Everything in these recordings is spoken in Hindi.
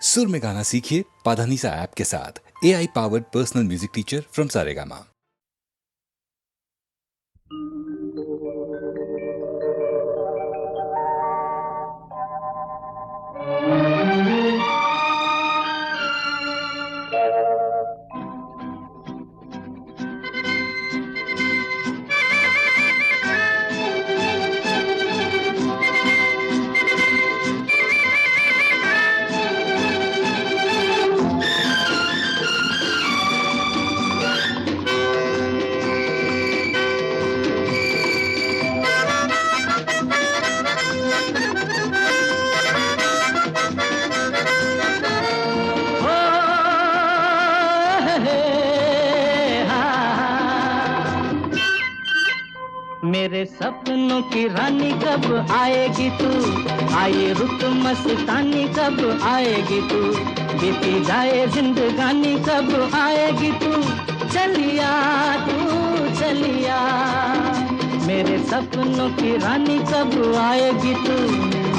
सुर में गाना सीखिए पाधानीसा ऐप के साथ। AI powered personal music teacher from Saregama. मेरे सपनों की रानी कब आएगी तू, आए रुत मस्तानी कब आएगी तू, बीती जाए जिंदगानी कब आएगी तू, चलिया तू चलिया। मेरे सपनों की रानी कब आएगी तू,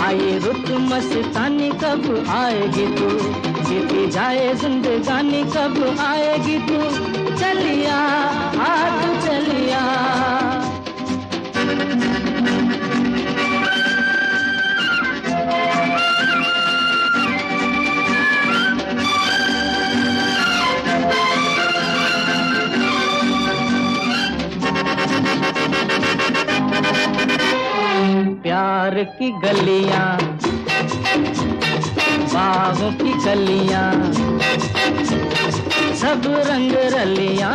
आए रुत मस्तानी कब आएगी तू, बीती जाए जिंदगानी कब आएगी तू, चलिया तू चलिया। प्यार की गलियां, बागों की कलियां, सब रंग रलियां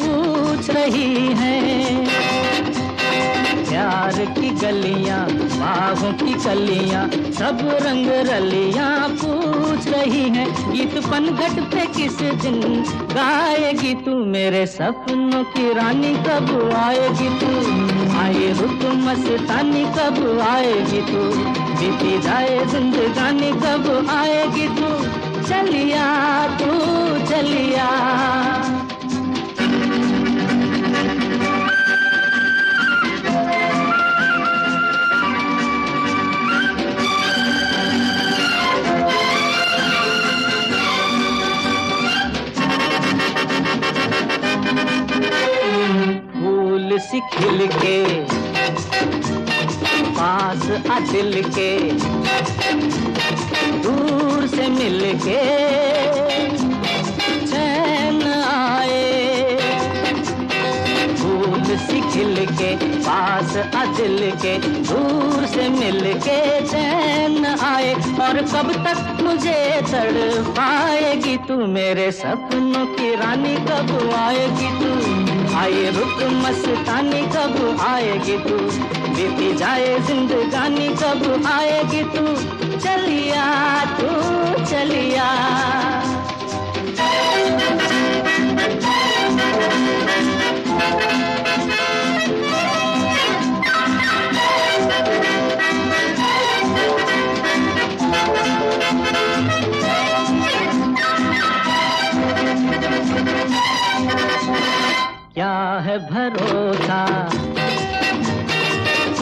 पूछ रही हैं। प्यार की गलियां, बागों की कलियां, सब रंग रलियां पूछ रही हैं। गीत पनघट पे किस दिन गाएगी तू, मेरे सपनों की रानी कब आएगी तू, आए रुत मस्तानी कब आएगी तू, बीती जाए जिंदगानी कब आएगी तू, चलिया तू चलिया। फूल सी खिल के पास आ दिल के, दूर से मिल के चैन आए। फूल सी खिल के पास आ दिल के, दूर से मिल के चैन आए। और कब तक मुझे तड़पाएगी तू, मेरे सपनों की रानी कब आएगी तू, आए रुत मस्तानी कब आएगी तू, बीती जाए जिंदगानी कब आएगी तू, चलिया तू चलिया। क्या है भरोसा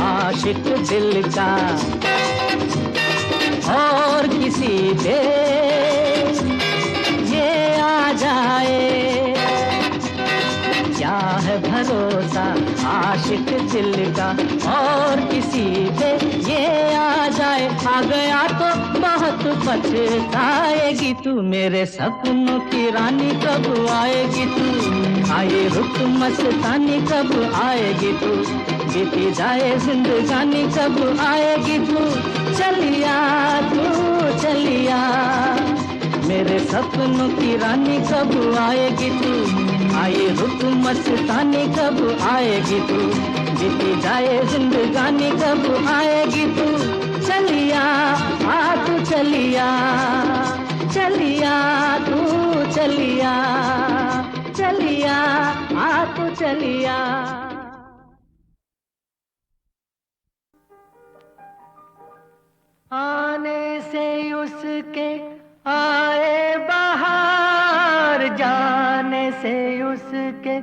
आशिक दिल का और किसी पे ये आ जाए। क्या है भरोसा आशिक दिल का और किसी पे ये आ जाए। आ गया तो बहुत पछताएगी तू, मेरे सपनों की रानी कब आएगी तू, आए रुत मस्तानी कब आएगी तू, बीती जाए जिंदगानी कब आएगी तू, चलिया तू चलिया। मेरे सपनों की रानी कब आएगी तू, आए रुत मस्तानी कब आएगी तू, बीती जाए जिंदगानी कब आएगी तू, चलिया तू चलिया। चलिया तू चलिया, चलिया तू चलिया। आने से उसके आए बहार, जाने से उसके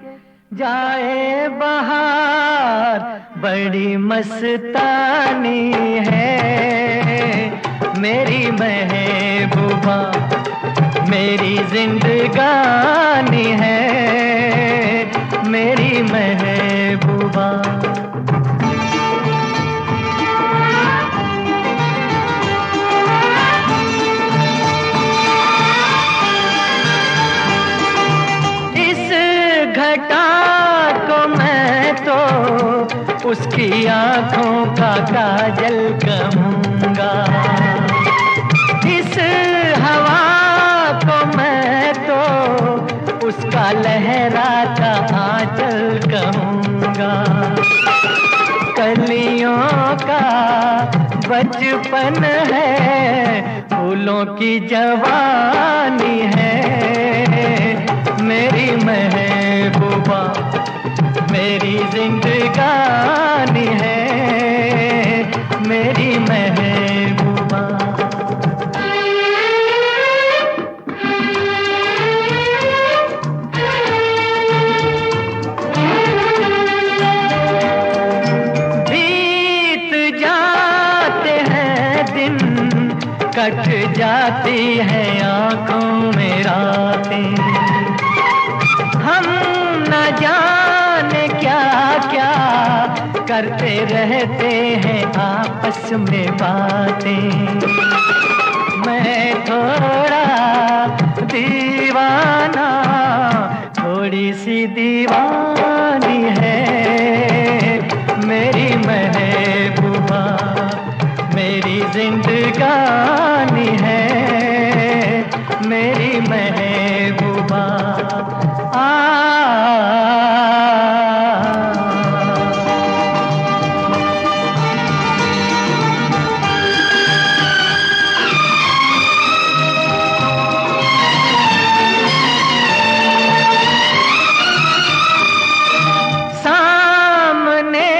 जाए बहार, बड़ी मस्तानी है मेरी महबूबा मेरी जिंदगानी है, मेरी महबूबा। घटा को मैं तो उसकी आंखों का काजल कहूँगा, इस हवा को मैं तो उसका लहराता आंचल कहूँगा। कलियों का बचपन है, फूलों की जवानी है, मेरी महबूबा मेरी जिंदगानी है, मेरी महबूबा। बीत जाते हैं दिन, कट जाती है आंखों में रातें, हम न जाने क्या क्या करते रहते हैं आपस में बातें। मैं थोड़ा दीवाना, थोड़ी सी दीवानी है, मेरी महबूबा मेरी जिंदगानी है, मेरी महबूबा। सामने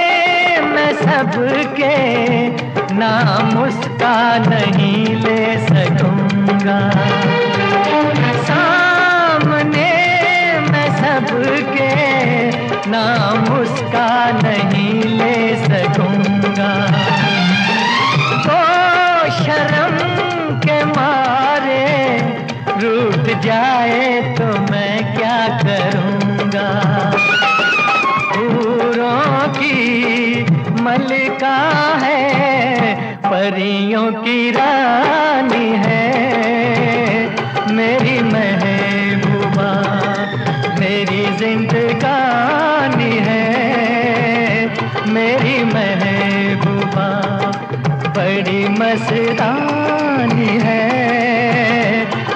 मैं सबके नाम उसका नहीं ले सकूंगा, सबके नाम उसका नहीं ले सकूंगा। तो शर्म के मारे रूठ जाए तो मैं क्या करूंगा। हूरों की मलिका है, परियों की रानी है, मेरी महबूबा मेरी जिंदगानी है, मेरी महबूबा बड़ी मस्तानी है,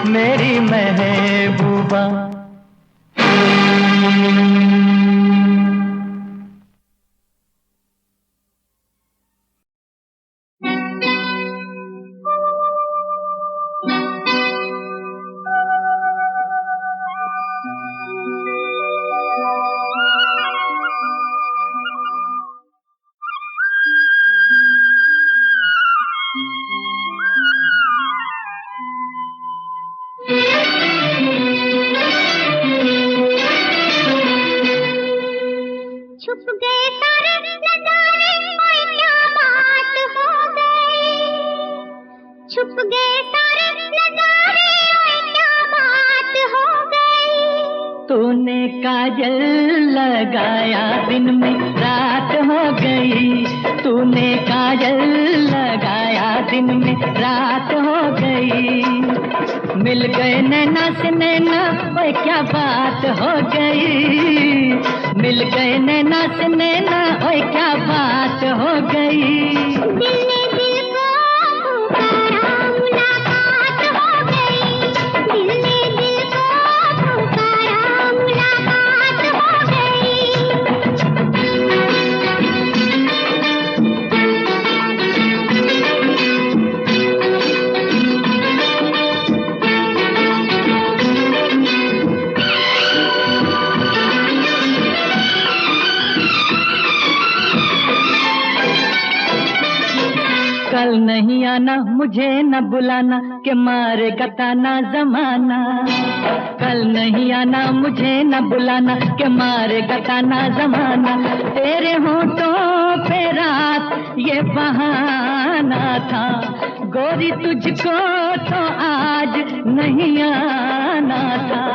मेरी महबूबा। छुप गए तारे नजारे, ओए क्या बात हो गई। छुप गए तारे नजारे, ओए क्या बात हो गई। तूने काजल लगाया दिन में रात हो गई, तूने काजल लगाया दिन में रात हो गई। मिल गए नैना से नैना, ओए क्या बात हो गई। मिल गए नैना से नैना, ओए क्या बात हो गई। दिल ने दिल को पुकारा, मुलाकात हो गई। दिल ने दिल को पुकारा, मुलाकात हो गई। कल नहीं आना, मुझे न बुलाना, के मारे गताना जमाना। कल नहीं आना, मुझे न बुलाना, के मारे गताना जमाना। तेरे होठों पे रात ये बहाना था, गोरी तुझको तो आज नहीं आना था।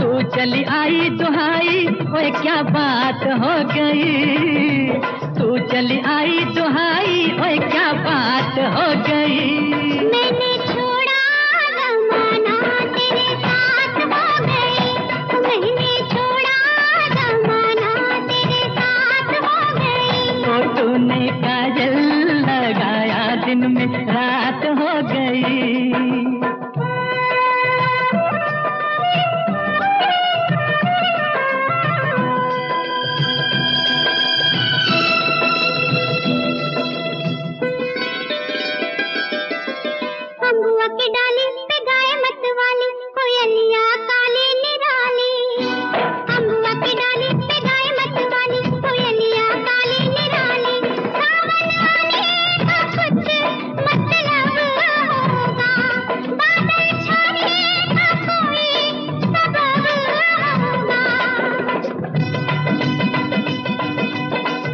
तू चली आई दुहाई, ओए क्या बात हो गई। तू चली आई दुहाई, ओए क्या बात हो गई। मैंने छोड़ा जमाना तेरे साथ हो गई। मैंने छोड़ा जमाना तेरे साथ हो गई। तो तूने काजल लगाया, दिन में रात हो गई। अम्बुआ की डाली पे गाय मत वाली, कोयलिया काली निराली। अम्बुआ की डाली पे गाय मत वाली, कोयलिया काली निराली। सावन आने का कुछ मतलब होगा, बादल छाने का कोई सबब होगा।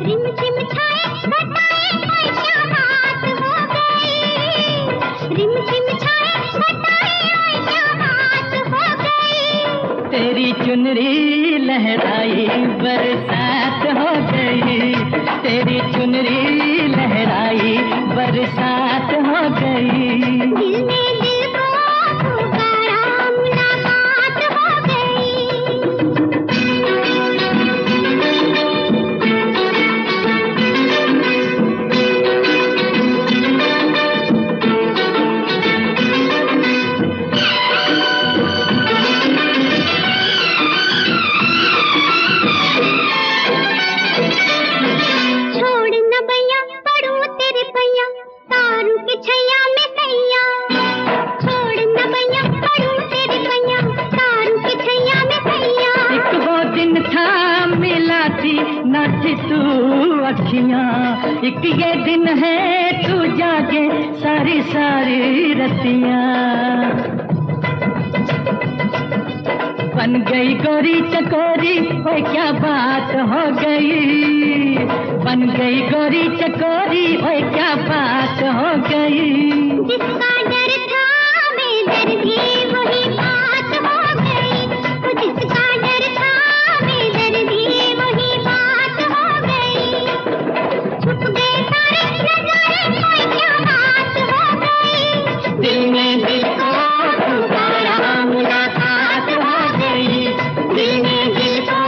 रिमझिम छाए घटाए, कोई क्या बात हो गई। रिमझिम छाए घटाए, कोई क्या बात हो गई। तेरी चुनरी लहराई, बरसात हो गई। तेरी चुनरी लहराई, बरसात हो गई। दिल ने दिल को पुकारा, मुलाकात हो छोड़ न भैया पड़ू तेरे पैया, तारू की छैया में सैया। छोड़ न भैया पड़ू तेरे पैया, तारू की छैया में सैया। एक वो दिन था मिला थी न थी तू अखियां, एक ये दिन है तू जागे सारी सारी रतियां। बन गई गोरी चकोरी, ओए क्या बात हो गई। बन गई गोरी चकोरी, ओए क्या बात हो गई। जिसका डर था बेदर्दी, वही बात हो गई। जिसका डर था बेदर्दी, वही बात हो गई। छुप गए सारे नजारे, कोई क्या बात हो गई। दिल में दिल को पुकारा, मुलाकात हो गई। दिल में दिल को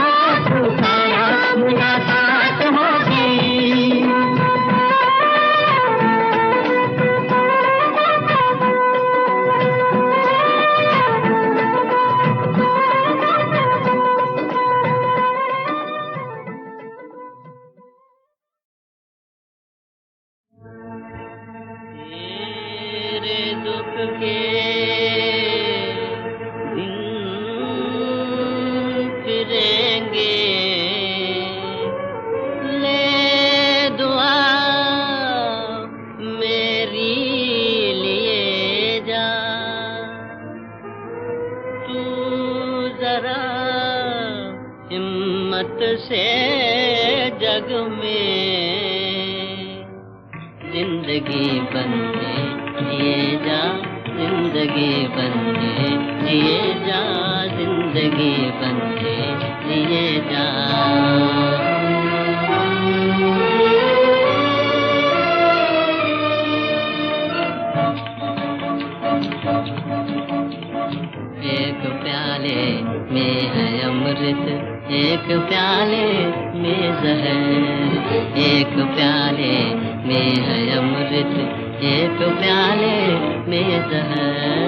पुकारा, मुलाकात हो गई। तेरे दुख के दिन फिरेंगे, ले दुआ मेरी लिए जा। तू जरा हिम्मत से जग में जिंदगी बनके जिए जा। जिंदगी बनके जिए जा। जिंदगी बनके जिए जा। एक प्याले में है अमृत, एक प्याले में जहर। एक प्याले में है अमृत, एक प्याले में जहर।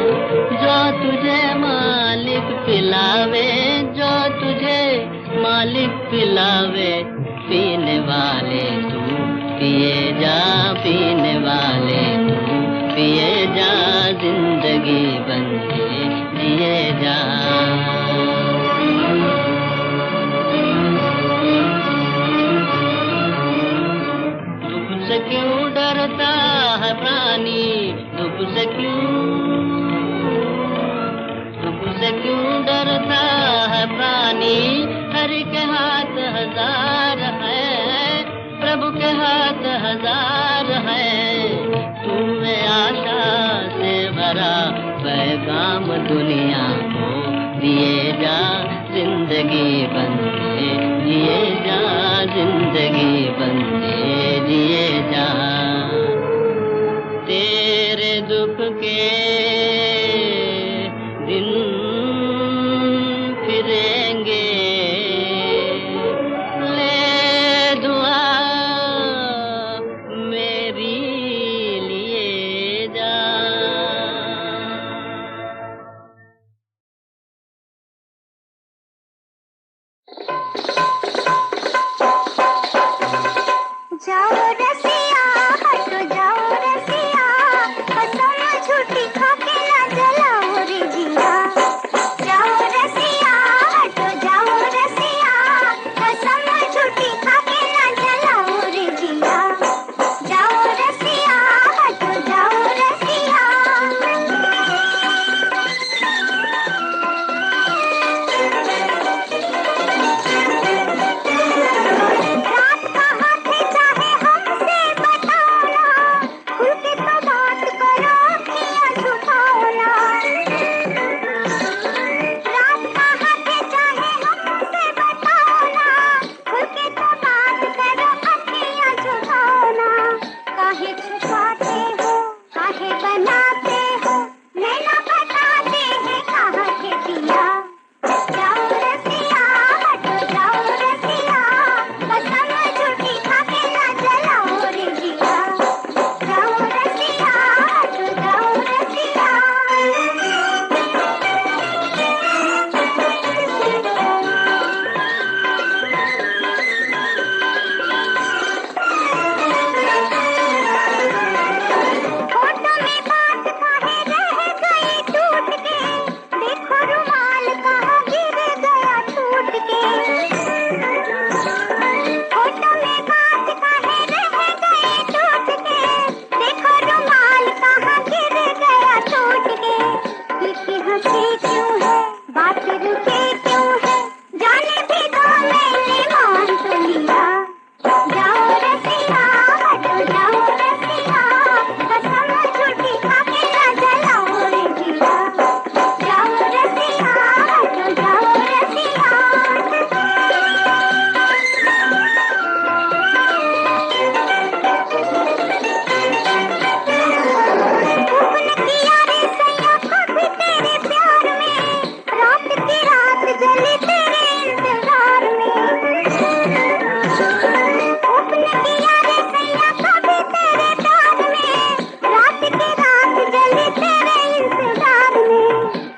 जो तुझे मालिक पिलावे, जो तुझे मालिक पिलावे, पीने वाले तू पिए जा। पीने वाले तू पिए जा। जिंदगी बनके जिए जा। दुख से क्यों डरता है प्राणी, दुख से क्यों डरता है प्राणी। हरि के हाथ हजार है, प्रभु के हाथ हजार जिंदगी बंदे जिए जा, जिंदगी बंदे जिए जा। तेरे दुख के दिन फिरेंगे, ले दुआ मेरी लिए जा। जाओ रसिया हटो जाओ रसिया, कसम झूठी खा के ना जलाओ रे जिया। जाओ रसिया हटो जाओ रसिया, कसम झूठी खा के ना जलाओ रे जिया। जाओ रसिया हटो जाओ रसिया। रात कहाँ थे चाहे हमसे बताओ ना, खुल के तो बात करो अखियाँ झुकाओ ना। रात कहाँ थे चाहे हमसे बताओ ना, खुल के तो बात करो अखियाँ झुकाओ ना। काहे छुपाते हो काहे बनाते हो, नैना बताते हैं कहाँ थे पिया। जाओ रसिया हटो जाओ रसिया, कसम झूठी खा के ना जलाओ रे जिया। जाओ रसिया हटो जाओ रसिया। होठों में बात काहे रह गई टूट के, देखो रुमाल कहाँ गिर गया टूट के। होठों में बात काहे रह गई टूट के, देखो रुमाल कहाँ गिर गया टूट के। पीछे हंसी क्यों है बात रुके क्यों है, जाने भी दो मैंने मान तो लिया। जाओ रसिया हटो जाओ रसिया, कसम झूठी खा के ना जलाओ रे जिया। जाओ रसिया हटो जाओ रसिया। फूल किया रे सैया कभी तेरे प्यार में, रात की रात जली तेरे इंतजार में। फूल किया रे सैया कभी तेरे प्यार में, रात की रात जली तेरे इंतजार में।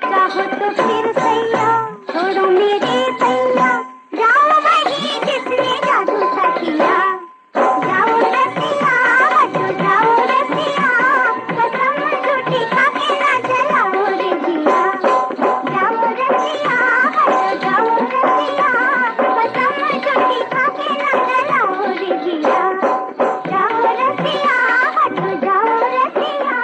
चाहो तो फिर सैया छोड़ो मेरे सैया, जाओ वहीं जिसने जादू सा किया। जाओ रसिया हटो जाओ रसिया, कसम झूठी खा के ना जलाओ रे जिया। जाओ रसिया हटो जाओ रसिया, कसम झूठी खा के ना जलाओ रे जिया। जाओ रसिया हटो जाओ रसिया।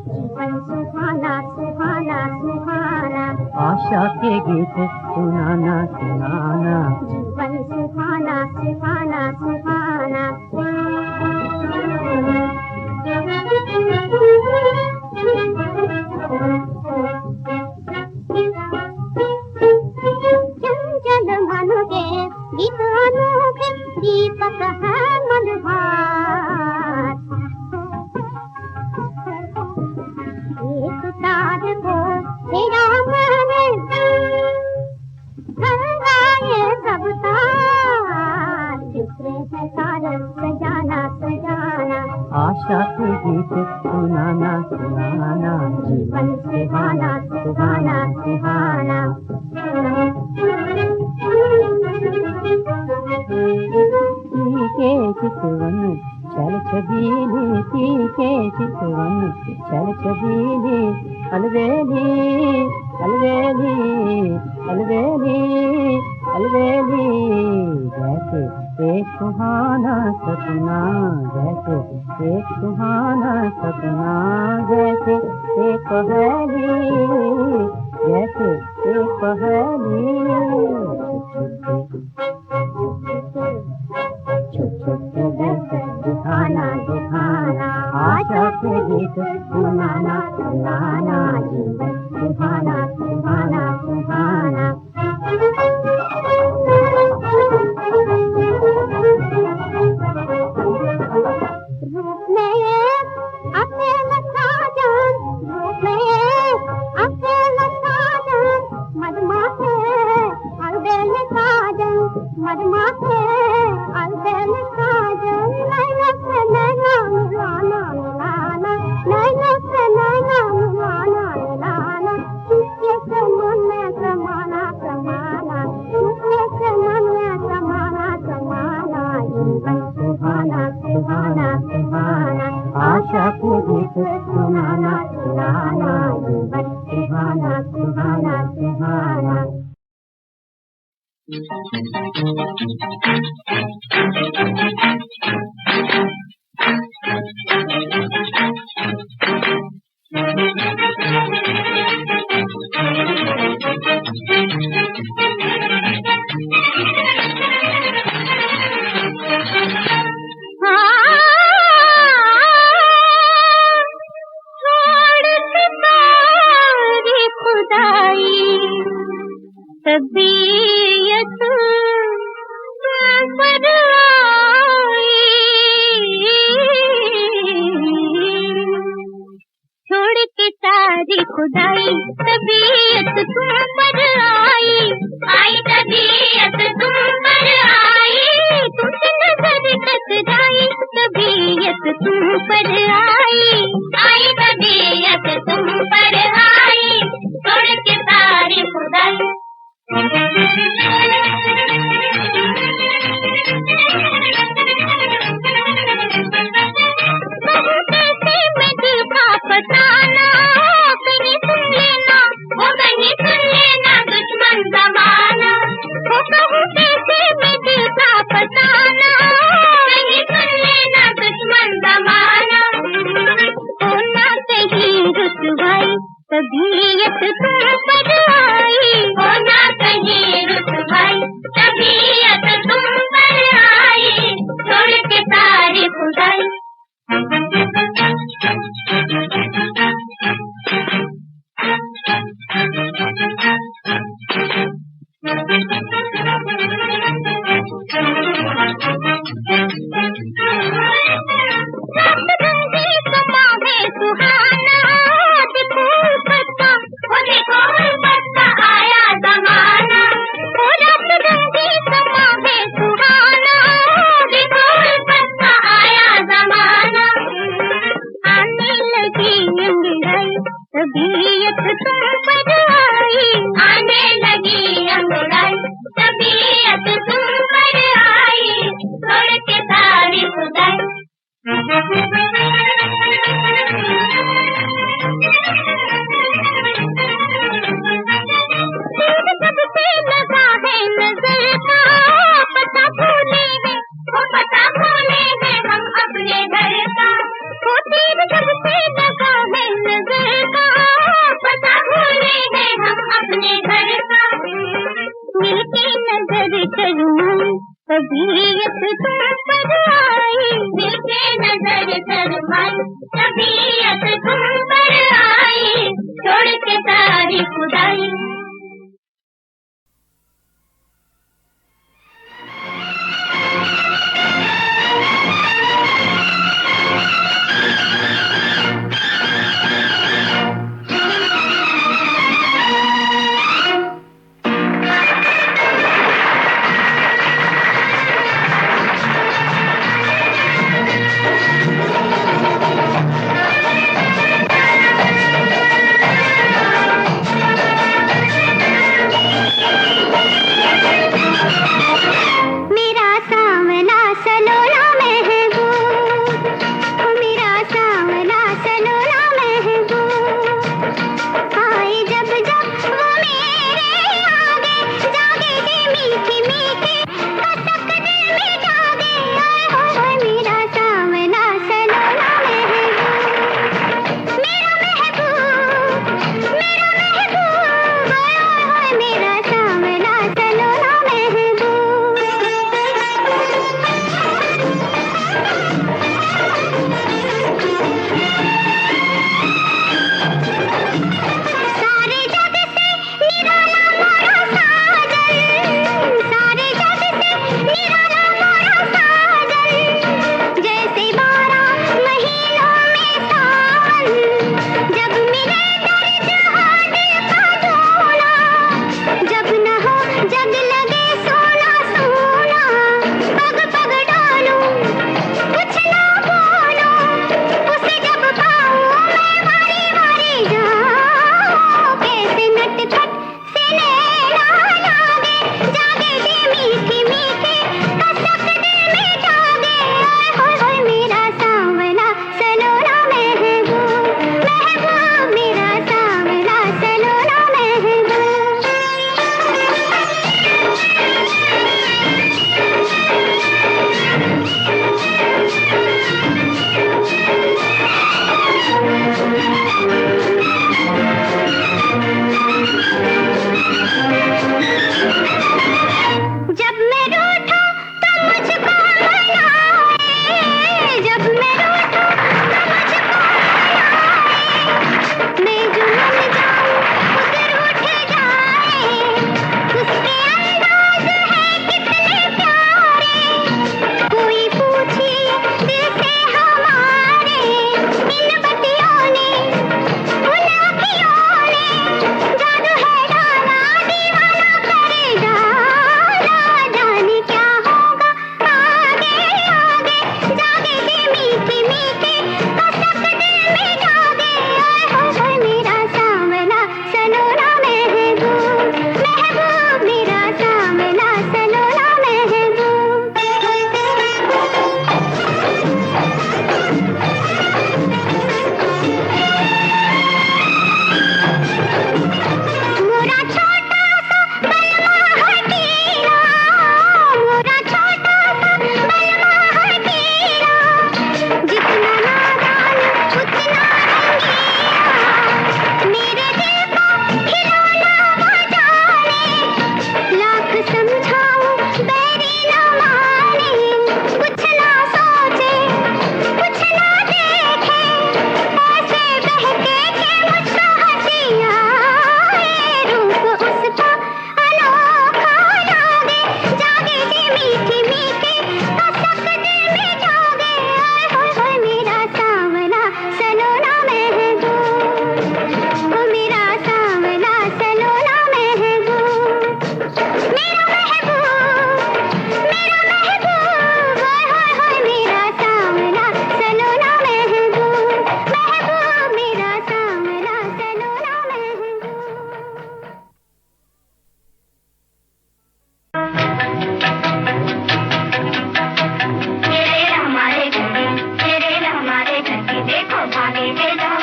जीवन सुहाना सुहाना सुहाना, आशा के गीत सुनाना सुनाना। जीवन सुहाना सुहाना सुहाना। जल मानो के गीत अनोखे, दीपक है मनभार। एक तार को तेरा मैंने धराए सब तार, दूसरे है तार सजाना सजाना। आशा के गीत सुनाना सुनाना। जीवन सुहाना सुहाना सुहाना। के चितवन चल छबीली, के चितवन चल छबीली। अलवेली अलवेली अलवेली अलबेली जैसे एक सुहाना सपना, जैसे एक सुहाना सपना, जैसे एक पहेली, जैसे एक पहेली। छोटे जैसे दिखाना दिखाना, आशा के गीत सुनाना सुनाना, जीवन सुहाना सुहाना सुहाना। रूप में अकेला साजन, रूप में अकेला साजन, मधुमाखे अलबेल साजन, मधुमाखे अलबेल साजन। नैना से नैना मिलाना मिलाना, नैना से नैना मिलाना मिलाना, चुपके से मन में समाना समाना, चुपके से मन में समाना समाना। जीवन सुहाना सुहाना सुहाना, आशा के गीत सुनाना सुनाना, जीवन सुहाना सुहाना सुहाना। तबीयत पर आई, छोड़ के सारी खुदाई, तबीयत तुम पर आई, आई तबीयत तुम पर आई, तुमसे नजर टकराई, तबीयत तुम पर आई, आई तबीयत तुम पर आई, छोड़ के सारी खुदाई। फसाना कहीं सुन लेना, वो कहीं सुन लेना दुश्मन जमाना, वो कहूँ कैसे मैं दिल का फसाना, कहीं सुन लेना दुश्मन जमाना। होना कहीं रुसवाई, तबीयत तुम पर आई, होना कहीं रुसवाई, तबीयत तुम पर आई, छोड़ के सारी खुदाई। तबीयत तुम पर आई, आने लगी अंगड़ाई, तबीयत तुम पर आई, छोड़ के सारी खुदाई। सबसे लगा है नजर का, पता भूले हैं वो पता भूले हैं हम अपने घर का, वो तीर सबसे लगा है नजर का, पता भूले हैं हम अपने घर का। मिलके नजर शर्माई, तबीयत तुम पर आई, मिलके नजर शर्माई, तबीयत तुम पर आई, छोड़ के सारी खुदाई।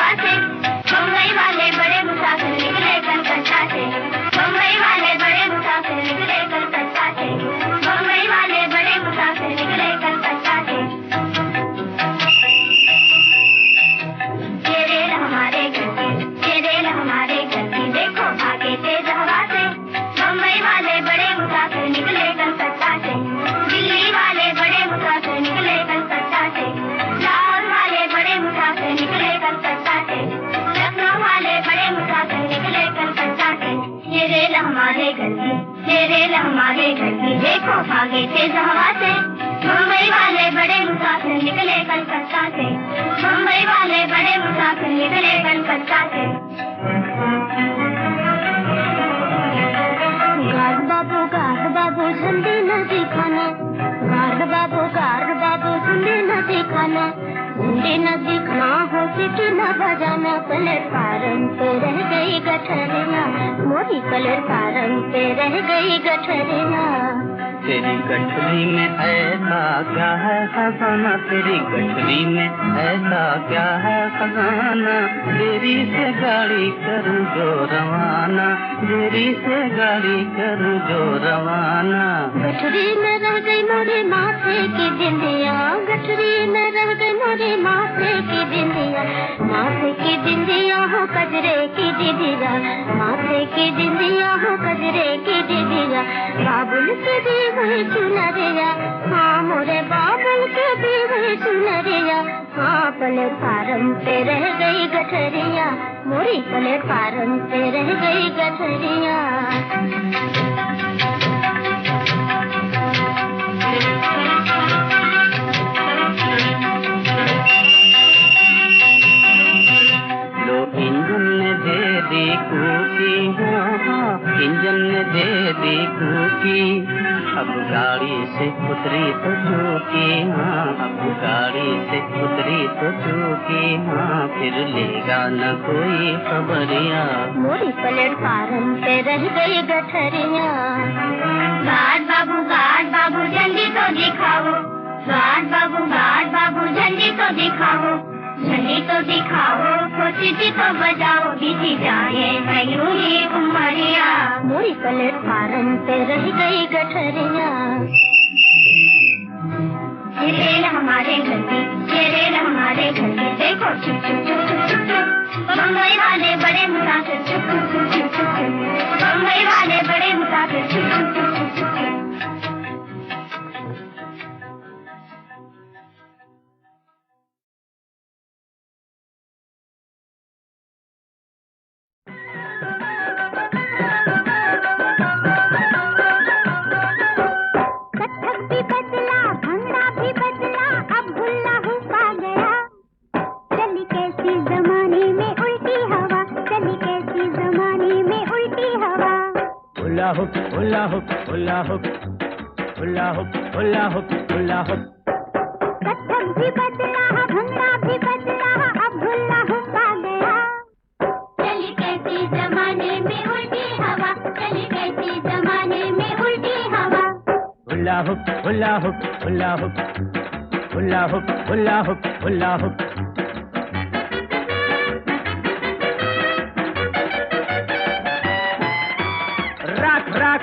हवा से। बम्बई वाले बड़े मुसाफिर निकले कलकत्ता से। बम्बई वाले बड़े मुसाफिर निकले कलकत्ता से। बम्बई वाले बड़े मुसाफिर निकले कलकत्ता से। ये रेल हमारे घर की, ये रेल हमारे घर की, देखो भागे तेज हवा से। बम्बई वाले बड़े मुसाफिर निकले कलकत्ता से। दिल्ली वाले बड़े मुसाफिर निकले कलकत्ता से। लाहौर वाले बड़े मुसाफिर निकले कलकत्ता से। लखनऊ वाले बड़े मुसाफिर निकले कलकत्ता से। ये रेल हमारे घर की, ये रेल हमारे घर की, देखो भागे तेज हवा से। मुंबई वाले बड़े मुसाफिर निकले कलकत्ता से। मुंबई वाले बड़े मुसाफिर निकले कलकत्ता से। गार्ड बाबू झंडे न दिखाना। गार्ड बाबू झंडे न दिखाना। झंडे न दिखना हो सीटी न बजाना। प्लेटफार्म पे रह गई गठरिया, मोरी प्लेटफार्म पे रह गई गठरिया। तेरी गठरी में ऐसा क्या है खजाना, तेरी गठरी में ऐसा क्या है खजाना। देरी से गाड़ी करूँ जो रवाना, देरी से गाड़ी करूँ जो रवाना। गठरी में रह गई मोरे माथे की बिंदिया, गठरी में रह गई मोरे माथे की बिंदिया। माथे की बिंदिया हो कजरे की दीदिया, माथे की बिंदिया हो कजरे की दीदिया। बाबुल के दी हुई चुनरिया, हाँ मोरे बाबुल के दी हुई चुनरिया। हाँ प्लेटफार्म पे रह गई गठरिया, मोरी प्लेटफार्म पे रह गई गठरिया। इंजन ने दे दी कूकी, हाँ इंजन ने दे दी कूकी। अब गाड़ी से उतरी तो चूकी, हाँ अब गाड़ी से उतरी तो चूकी। हाँ फिर लेगा न कोई खबरिया, मोरी प्लेटफार्म पे रह गई गठरिया। गार्ड बाबू झंडी तो दिखाओ। गार्ड बाबू झंडी तो दिखाओ। झंडी तो दिखाओ, सीटी तो बजाओ, बीती जाए है यूं ही उमरिया। मोरी प्लेटफार्म पे रह गई गठरिया। ये रेल हमारे घर की, ये रेल हमारे घर की, देखो चुप चुप चुप चुप चुप चुप। बम्बई वाले बड़े मुसाफिर चुप चुप चुप चुप चुप। बम्बई वाले बड़े मुसाफिर चुप चुप चुप चुप चुप। Hula hoop hula hoop hula hoop hula hoop hula hoop. Kathak भी बदला, भंगड़ा भी बदला, अब हुला हुप आ गया। चली कैसी जमाने में उल्टी हवा, चली कैसी जमाने में उल्टी हवा। Hula hoop hula hoop hula hoop hula hoop hula hoop hula hoop.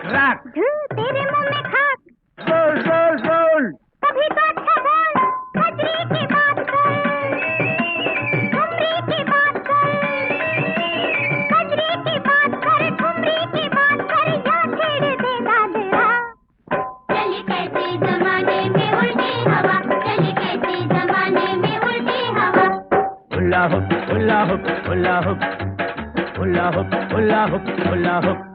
राख तेरे मुंह में खाक। बोल कभी तो अच्छा बोल, खजरी की बात कर, ठुमरी की बात कर, खजरी की बात कर, ठुमरी की बात कर, या छेड़ दे दादरा। चली कैसी जमाने में उल्टी हवा, चली कैसी जमाने में उल्टी हवा। Hula hoop hula hoop hula hoop hula hoop hula hoop hula hoop.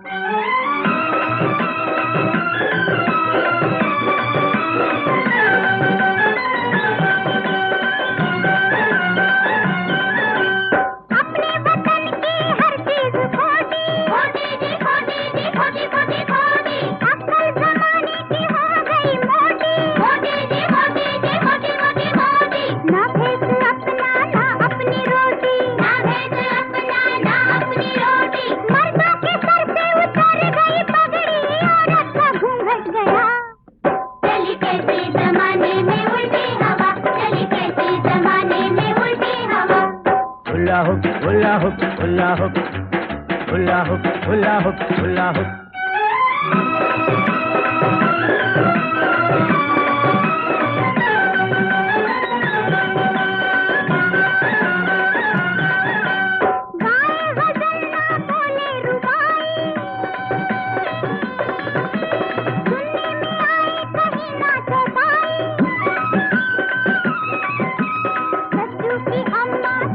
मर्दों के सर से hula hoop hula hoop hula hoop hula hoop hula hoop. अम्मा